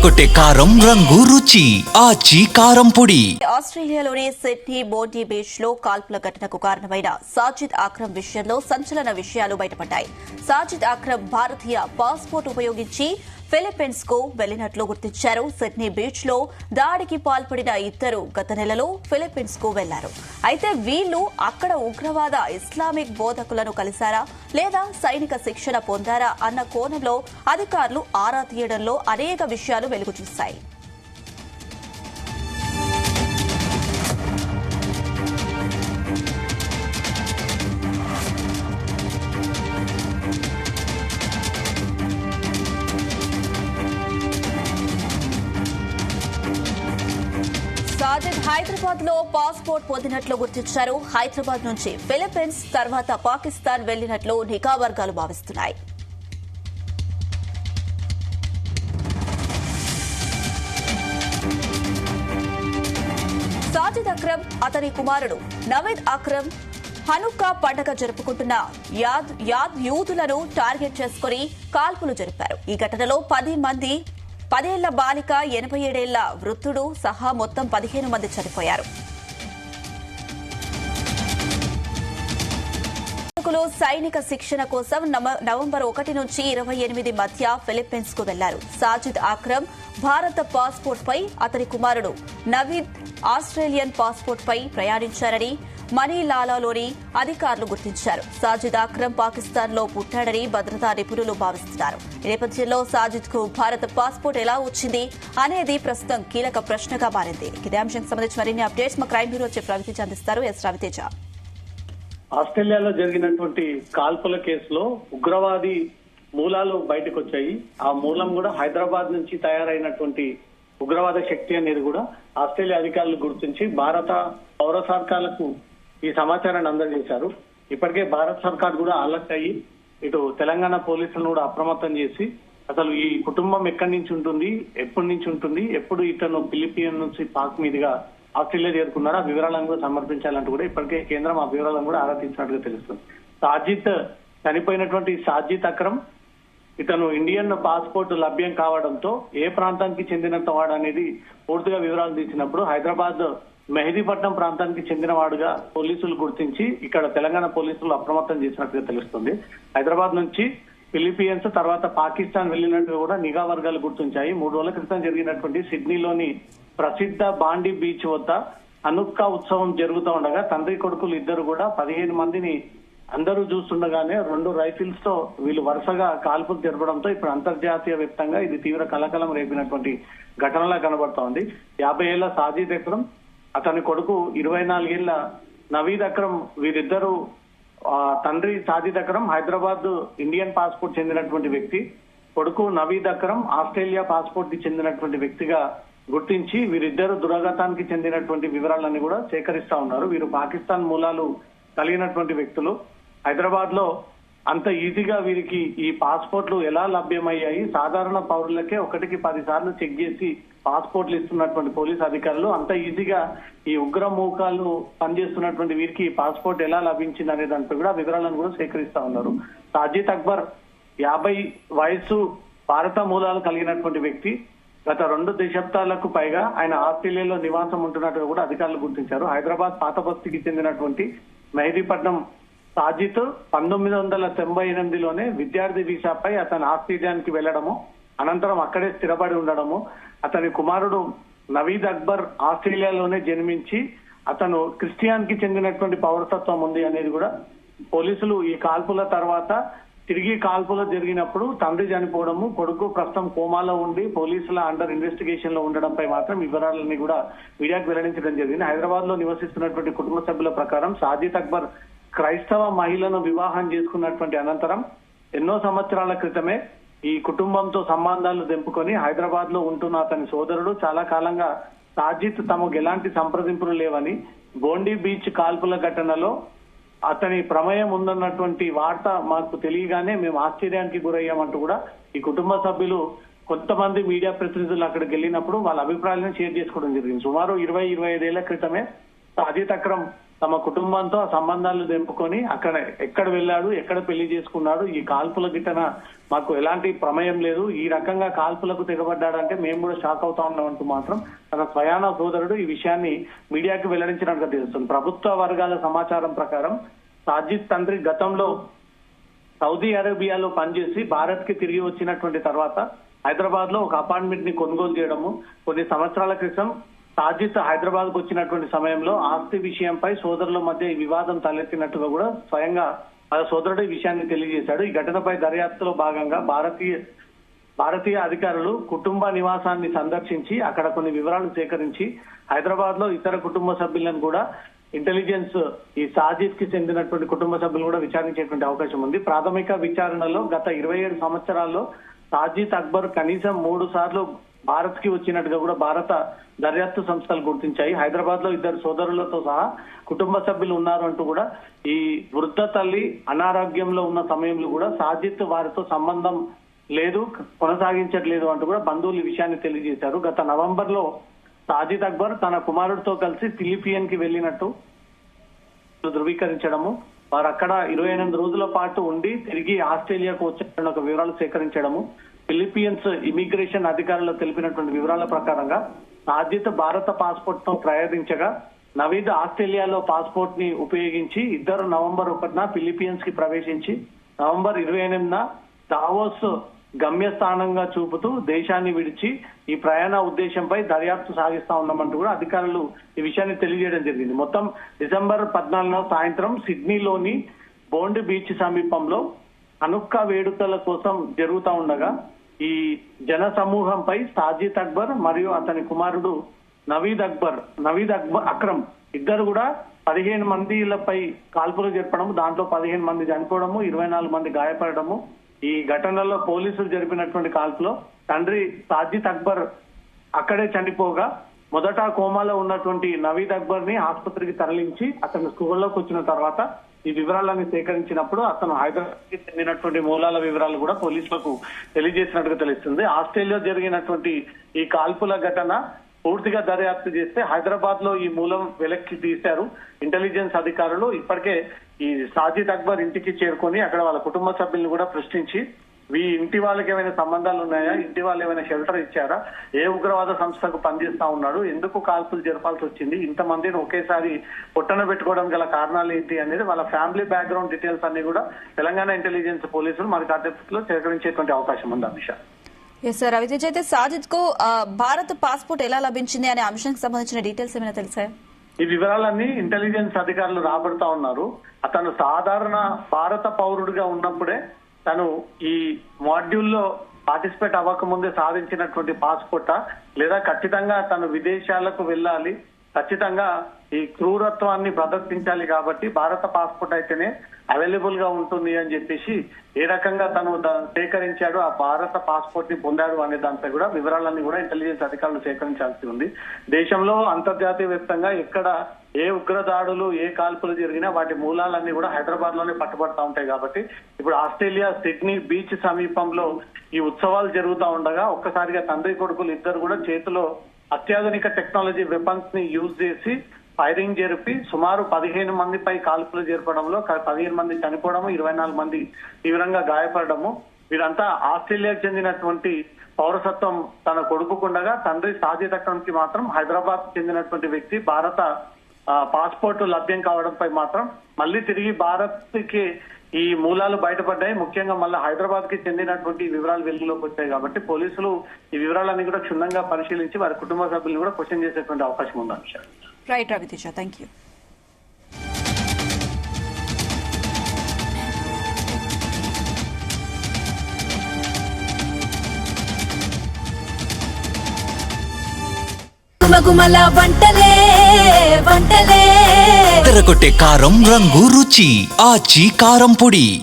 అదరగొట్టే కారం రంగు రుచి ఆచి కారం పొడి. ఆస్ట్రేలియాలోని సిడ్నీ బోండీ బీచ్ లో కాల్పుల ఘటనకు కారణమైన సాజిద్ అక్రమ్ విషయంలో సంచలన విషయాలు బయటపడ్డాయి. సాజిద్ అక్రమ్ భారతీయ పాస్పోర్ట్ ఉపయోగించి ఫిలిప్పీన్స్ కు వెళ్లినట్లు గుర్తించారు. సిడ్నీ బీచ్ లో దాడికి పాల్పడిన ఇద్దరు గత నెలలో ఫిలిప్పీన్స్ కు వెళ్లారు. అయితే వీళ్లు అక్కడ ఉగ్రవాద ఇస్లామిక్ బోధకులను కలిశారా లేదా సైనిక శిక్షణ పొందారా అన్న కోణంలో అధికారులు ఆరా తీయడంలో అనేక విషయాలు వెలుగు చూశాయి. సాజిద్ హైదరాబాద్ లో పాస్పోర్ట్ పొందినట్లు గుర్తించారు. హైదరాబాద్ నుంచి ఫిలిప్పీన్స్ తర్వాత పాకిస్తాన్ వెళ్లినట్లు నిఘా వర్గాలు భావిస్తున్నాయి. సాజిద్ అక్రమ్ అతని కుమారుడు నవీద్ అక్రమ్ హనుక్కా పండుగ జరుపుకుంటున్న యూదులను టార్గెట్ చేసుకుని కాల్పులు జరిపారు. ఈ ఘటనలో 10 ఏళ్ల బాలిక 87 ఏళ్ల వృద్ధుడు సహా మొత్తం 15 మంది చనిపోయారు. సైనిక శిక్షణ కోసం నవంబర్ 1 నుంచి 28 మధ్య ఫిలిప్పీన్స్ కు వెళ్లారు. సాజిద్ అక్రమ్ భారత పాస్పోర్ట్ పై, అతని కుమారుడు నవీద్ ఆస్ట్రేలియన్ పాస్పోర్ట్ పై ప్రయాణించారని మనీలాలోని అధికారులు గుర్తించారు. సాజిద్ అక్రమ్ పాకిస్తాన్ లో పుట్టాడని భద్రతా నిపుణులు భావిస్తున్నారు. ఈ నేపథ్యంలో సాజిద్ కు భారత పాస్పోర్ట్ ఎలా వచ్చింది అనేది ప్రస్తుతం కీలక ప్రశ్నగా మారింది. ఇదే అంశానికి సంబంధించి మరిన్ని అప్డేట్స్ మా క్రైమ్ బ్యూరో చీఫ్ రవితేజ అందిస్తారు. రవితేజ. ఆస్ట్రేలియాలో జరిగినటువంటి కాల్పుల కేసులో ఉగ్రవాది మూలాలు బయటకు వచ్చాయి. ఆ మూలం కూడా హైదరాబాద్ నుంచి తయారైనటువంటి ఉగ్రవాద శక్తి అనేది కూడా ఆస్ట్రేలియా అధికారులు గుర్తించి భారత పౌర సర్కార్లకు ఈ సమాచారాన్ని అందజేశారు. ఇప్పటికే భారత సర్కార్ కూడా అలర్ట్ అయ్యి ఇటు తెలంగాణ పోలీసులను కూడా అప్రమత్తం చేసి అసలు ఈ కుటుంబం ఎక్కడి నుంచి ఉంటుంది, ఎప్పటి నుంచి ఉంటుంది, ఎప్పుడు ఇతను ఫిలిపియన్ నుంచి పాక్ మీదుగా ఆస్ట్రేలియా చేరుకున్నారో ఆ వివరాలను కూడా సమర్పించాలంటూ కూడా ఇప్పటికే కేంద్రం ఆ వివరాలను కూడా ఆరాధించినట్టుగా తెలుస్తుంది. చనిపోయినటువంటి సాజిద్ అక్రమ్ ఇతను ఇండియన్ పాస్పోర్ట్ లభ్యం కావడంతో ఏ ప్రాంతానికి చెందినంత వాడు అనేది పూర్తిగా వివరాలు తీసినప్పుడు హైదరాబాద్ మెహదీపట్నం ప్రాంతానికి చెందినవాడుగా పోలీసులు గుర్తించి ఇక్కడ తెలంగాణ పోలీసులు అప్రమత్తం చేసినట్టుగా తెలుస్తుంది. హైదరాబాద్ నుంచి ఫిలిపియన్స్ తర్వాత పాకిస్తాన్ వెళ్లినట్టుగా కూడా నిఘా వర్గాలు గుర్తించాయి. 3 రోజుల క్రితం జరిగినటువంటి సిడ్నీలోని ప్రసిద్ధ బాండీ బీచ్ వద్ద హనుక్కా ఉత్సవం జరుగుతూ ఉండగా తండ్రి కొడుకులు ఇద్దరు కూడా 15 మందిని అందరూ చూస్తుండగానే 2 రైఫిల్స్ తో వీళ్ళు వరుసగా కాల్పులు జరపడంతో ఇప్పుడు అంతర్జాతీయ వ్యాప్తంగా ఇది తీవ్ర కలకలం రేపినటువంటి ఘటనలా కనబడుతోంది. 50 ఏళ్ల సాజిద్ అక్రమ్, అతని కొడుకు 24 ఏళ్ల నవీద్ అక్రమ్, వీరిద్దరూ తండ్రి సాజిద్ అక్రమ్ హైదరాబాద్ ఇండియన్ పాస్పోర్ట్ చెందినటువంటి వ్యక్తి, కొడుకు నవీద్ అక్రమ్ ఆస్ట్రేలియా పాస్పోర్ట్ కి చెందినటువంటి వ్యక్తిగా గుర్తించి వీరిద్దరు దురాఘాతానికి చెందినటువంటి వివరాలన్నీ కూడా సేకరిస్తా ఉన్నారు. వీరు పాకిస్తాన్ మూలాలు కలిగినటువంటి వ్యక్తులు. హైదరాబాద్ లో అంత ఈజీగా వీరికి ఈ పాస్పోర్ట్లు ఎలా లభ్యమయ్యాయి, సాధారణ పౌరులకే 1కి 10 సార్లు చెక్ చేసి పాస్పోర్ట్లు ఇస్తున్నటువంటి పోలీస్ అధికారులు అంత ఈజీగా ఈ ఉగ్రమూకాలు పనిచేస్తున్నటువంటి వీరికి పాస్పోర్ట్ ఎలా లభించింది అనే దానిపై కూడా వివరాలను కూడా సేకరిస్తా ఉన్నారు. సాజిద్ అక్బర్ 50 వయసు, భారత మూలాలు కలిగినటువంటి వ్యక్తి. గత 2 దశాబ్దాలకు పైగా ఆయన ఆస్ట్రేలియాలో నివాసం ఉంటున్నట్టుగా కూడా అధికారులు గుర్తించారు. హైదరాబాద్ పాత బస్తీకి చెందినటువంటి మెహదీపట్నం సాజిద్ 1998లోనే విద్యార్థి వీసాపై అతను ఆస్ట్రేలియానికి వెళ్లడము, అనంతరం అక్కడే స్థిరపడి ఉండడము, అతని కుమారుడు నవీద్ అక్బర్ ఆస్ట్రేలియాలోనే జన్మించి అతను క్రిస్టియాన్ కి చెందినటువంటి పౌరసత్వం ఉంది అనేది కూడా పోలీసులు ఈ కాల్పుల తర్వాత తిరిగి కాల్పులు జరిగినప్పుడు తండ్రి చనిపోవడము, కొడుకు ప్రస్తుతం కోమాలో ఉండి పోలీసుల అండర్ ఇన్వెస్టిగేషన్ లో ఉండడంపై మాత్రం వివరాలన్నీ కూడా మీడియాకు వెల్లడించడం జరిగింది. హైదరాబాద్ లో నివసిస్తున్నటువంటి కుటుంబ సభ్యుల ప్రకారం సాజిద్ అక్బర్ క్రైస్తవ మహిళను వివాహం చేసుకున్నటువంటి అనంతరం ఎన్నో సంవత్సరాల క్రితమే ఈ కుటుంబంతో సంబంధాలు తెంపుకొని హైదరాబాద్ లో ఉంటున్న అతని సోదరుడు చాలా కాలంగా సాజిద్ తమకు ఎలాంటి సంప్రదింపులు లేవని, బోండీ బీచ్ కాల్పుల ఘటనలో అతని ప్రమేయం ఉందన్నటువంటి వార్త మాకు తెలియగానే మేము ఆశ్చర్యానికి గురయ్యామంటూ కూడా ఈ కుటుంబ సభ్యులు కొంతమంది మీడియా ప్రతినిధులు అక్కడికి వెళ్ళినప్పుడు వాళ్ళ అభిప్రాయాలను షేర్ చేసుకోవడం జరిగింది. సుమారు 20-25 ఏళ్ల క్రితమే సాజిద్ అక్రమ్ తమ కుటుంబంతో ఆ సంబంధాలు తెంపుకొని అక్కడ ఎక్కడ వెళ్ళాడు, ఎక్కడ పెళ్లి చేసుకున్నాడు, ఈ కాల్పుల గిట్టన మాకు ఎలాంటి ప్రమేయం లేదు, ఈ రకంగా కాల్పులకు తెగబడ్డాడంటే మేము కూడా షాక్ అవుతా ఉన్నామంటూ మాత్రం తన స్వయాన సోదరుడు ఈ విషయాన్ని మీడియాకి వెల్లడించినట్టుగా తెలుస్తుంది. ప్రభుత్వ వర్గాల సమాచారం ప్రకారం సాజిద్ తండ్రి గతంలో సౌదీ అరేబియాలో పనిచేసి భారత్ కి తిరిగి వచ్చినటువంటి తర్వాత హైదరాబాద్ లో ఒక అపార్ట్మెంట్ ని కొనుగోలు చేయడము, కొన్ని సంవత్సరాల క్రితం సాజిద్ హైదరాబాద్ కు వచ్చినటువంటి సమయంలో ఆస్తి విషయంపై సోదరుల మధ్య ఈ వివాదం తలెత్తినట్టుగా కూడా స్వయంగా ఆ సోదరుడు ఈ విషయాన్ని తెలియజేశాడు. ఈ ఘటనపై దర్యాప్తులో భాగంగా భారతీయ అధికారులు కుటుంబ నివాసాన్ని సందర్శించి అక్కడ కొన్ని వివరాలు సేకరించి హైదరాబాద్ లో ఇతర కుటుంబ సభ్యులను కూడా ఇంటెలిజెన్స్ ఈ సాజిద్ కి చెందినటువంటి కుటుంబ సభ్యులు కూడా విచారించేటువంటి అవకాశం ఉంది. ప్రాథమిక విచారణలో గత 27 సంవత్సరాల్లో సాజిద్ అక్బర్ కనీసం 3 సార్లు భారత్ కి వచ్చినట్టుగా కూడా భారత దర్యాప్తు సంస్థలు గుర్తించాయి. హైదరాబాద్ లో 2 సోదరులతో సహా కుటుంబ సభ్యులు ఉన్నారు అంటూ కూడా ఈ వృద్ధ తల్లి అనారోగ్యంలో ఉన్న సమయంలో కూడా సాజిద్ వారితో సంబంధం లేదు, కొనసాగించట్లేదు అంటూ కూడా బంధువులు ఈ విషయాన్ని తెలియజేశారు. గత నవంబర్ లో సాజిద్ అక్బర్ తన కుమారుడితో కలిసి ఫిలిపియన్ కి వెళ్లినట్టు ధృవీకరించడము, వారు అక్కడ 28 రోజుల పాటు ఉండి తిరిగి ఆస్ట్రేలియాకు వచ్చారన్న ఒక వివరాలు సేకరించడము, ఫిలిపియన్స్ ఇమిగ్రేషన్ అధికారులు తెలిపినటువంటి వివరాల ప్రకారంగా సాజిద్ భారత పాస్పోర్ట్ తో ప్రయాణించగా నవీద్ ఆస్ట్రేలియాలో పాస్పోర్ట్ ని ఉపయోగించి ఇద్దరు నవంబర్ 1న ఫిలిపియన్స్ కి ప్రవేశించి నవంబర్ 28న దావోస్ గమ్యస్థానంగా చూపుతూ దేశాన్ని విడిచి ఈ ప్రయాణ ఉద్దేశంపై దర్యాప్తు సాగిస్తా ఉన్నామంటూ కూడా అధికారులు ఈ విషయాన్ని తెలియజేయడం జరిగింది. మొత్తం డిసెంబర్ 14న సాయంత్రం సిడ్నీలోని బోండ్ బీచ్ సమీపంలో హనుక్కా వేడుకల కోసం జరుగుతా ఉండగా ఈ జన సమూహంపై సాజిద్ అక్బర్ మరియు అతని కుమారుడు నవీద్ అక్రమ్ ఇద్దరు కూడా 15 మందిలపై కాల్పులు జరపడము, దాంట్లో 15 మంది చనిపోవడము, 24 మంది గాయపడము. ఈ ఘటనలో పోలీసులు జరిపినటువంటి కాల్పులో తండ్రి సాజిద్ అక్బర్ అక్కడే చనిపోగా మొదట కోమాలో ఉన్నటువంటి నవీద్ అక్బర్ ని ఆసుపత్రికి తరలించి అతను స్కూల్లోకి వచ్చిన తర్వాత ఈ వివరాలన్నీ సేకరించినప్పుడు అతను హైదరాబాద్ కి చెందినటువంటి మూలాల వివరాలు కూడా పోలీసులకు తెలియజేసినట్టుగా తెలుస్తుంది. ఆస్ట్రేలియా జరిగినటువంటి ఈ కాల్పుల ఘటన పూర్తిగా దర్యాప్తు చేస్తే హైదరాబాద్ లో ఈ మూలం వెలక్కి తీశారు ఇంటెలిజెన్స్ అధికారులు. ఇప్పటికే ఈ సాజిద్ అక్బర్ ఇంటికి చేరుకొని అక్కడ వాళ్ళ కుటుంబ సభ్యులను కూడా ప్రశ్నించి ఈ ఇంటి వాళ్ళకి ఏమైనా సంబంధాలు ఉన్నాయా, ఇంటి వాళ్ళు ఏమైనా షెల్టర్ ఇచ్చారా, ఏ ఉగ్రవాద సంస్థకు పనిచేస్తా ఉన్నాడు, ఎందుకు కాల్పులు జరపాల్సి వచ్చింది, ఇంతమందిని ఒకేసారి పొట్టన పెట్టుకోవడం గల కారణాలు ఏంటి అనేది వాళ్ళ ఫ్యామిలీ బ్యాక్గ్రౌండ్ డీటెయిల్స్ అన్ని కూడా తెలంగాణ ఇంటెలిజెన్స్ పోలీసులు మన కార్యక్రమంలో సేకరించేటువంటి అవకాశం ఉంది. అమిషా సార్, రవితేజ్ అయితే సాజిద్ కు భారత పాస్పోర్ట్ ఎలా లభించింది అనే అంశానికి సంబంధించిన డీటెయిల్స్ ఏమైనా తెలుసా? ఈ వివరాలన్నీ ఇంటెలిజెన్స్ అధికారులు రాబడతా ఉన్నారు. అతను సాధారణ భారత పౌరుడిగా ఉన్నప్పుడే తను ఈ మాడ్యూల్లో పార్టిసిపేట్ అవ్వకముందే సాధించినటువంటి పాస్పోర్టా, లేదా ఖచ్చితంగా తను విదేశాలకు వెళ్ళాలి, ఖచ్చితంగా ఈ క్రూరత్వాన్ని ప్రదర్శించాలి కాబట్టి భారత పాస్పోర్ట్ అయితేనే అవైలబుల్ గా ఉంటుంది అని చెప్పేసి ఏ రకంగా తను సేకరించాడు, ఆ భారత పాస్పోర్ట్ ని పొందాడు అనే దానిపై కూడా వివరాలన్నీ కూడా ఇంటెలిజెన్స్ అధికారులు సేకరించాల్సి ఉంది. దేశంలో అంతర్జాతీయ వ్యాప్తంగా ఎక్కడ ఏ ఉగ్రదాడులు, ఏ కాల్పులు జరిగినా వాటి మూలాలన్నీ కూడా హైదరాబాద్ లోనే పట్టుబడతా ఉంటాయి. కాబట్టి ఇప్పుడు ఆస్ట్రేలియా సిడ్నీ బీచ్ సమీపంలో ఈ ఉత్సవాలు జరుగుతూ ఉండగా ఒక్కసారిగా తండ్రి కొడుకులు ఇద్దరు కూడా చేతిలో అత్యాధునిక టెక్నాలజీ వెపన్స్ ని యూజ్ చేసి ఫైరింగ్ జరిపి సుమారు 15 మందిపై కాల్పులు జరపడంలో 15 మంది చనిపోవడము, 24 మంది తీవ్రంగా గాయపడము. వీరంతా ఆస్ట్రేలియాకు చెందినటువంటి పౌరసత్వం తన కొడుకుండగా తండ్రి సాజిద్ అక్రమ్ కి మాత్రం హైదరాబాద్ చెందినటువంటి వ్యక్తి భారత పాస్పోర్ట్ లభ్యం కావడంపై మాత్రం మళ్ళీ తిరిగి భారత్ కి ఈ మూలాలు బయటపడ్డాయి. ముఖ్యంగా మళ్ళీ హైదరాబాద్ కి చెందినటువంటి వివరాలు వెలుగులోకి వచ్చాయి. కాబట్టి పోలీసులు ఈ వివరాలన్నీ కూడా క్షుణ్ణంగా పరిశీలించి వారి కుటుంబ సభ్యులను కూడా క్వశ్చన్ చేసేటువంటి అవకాశం ఉంది. అంశం రైట్ రవితేజ, థ్యాంక్ యూ. గుమగుమల వంటలే వంటలే తెరకొట్టే కారం రంగు రుచి ఆచి కారం పొడి.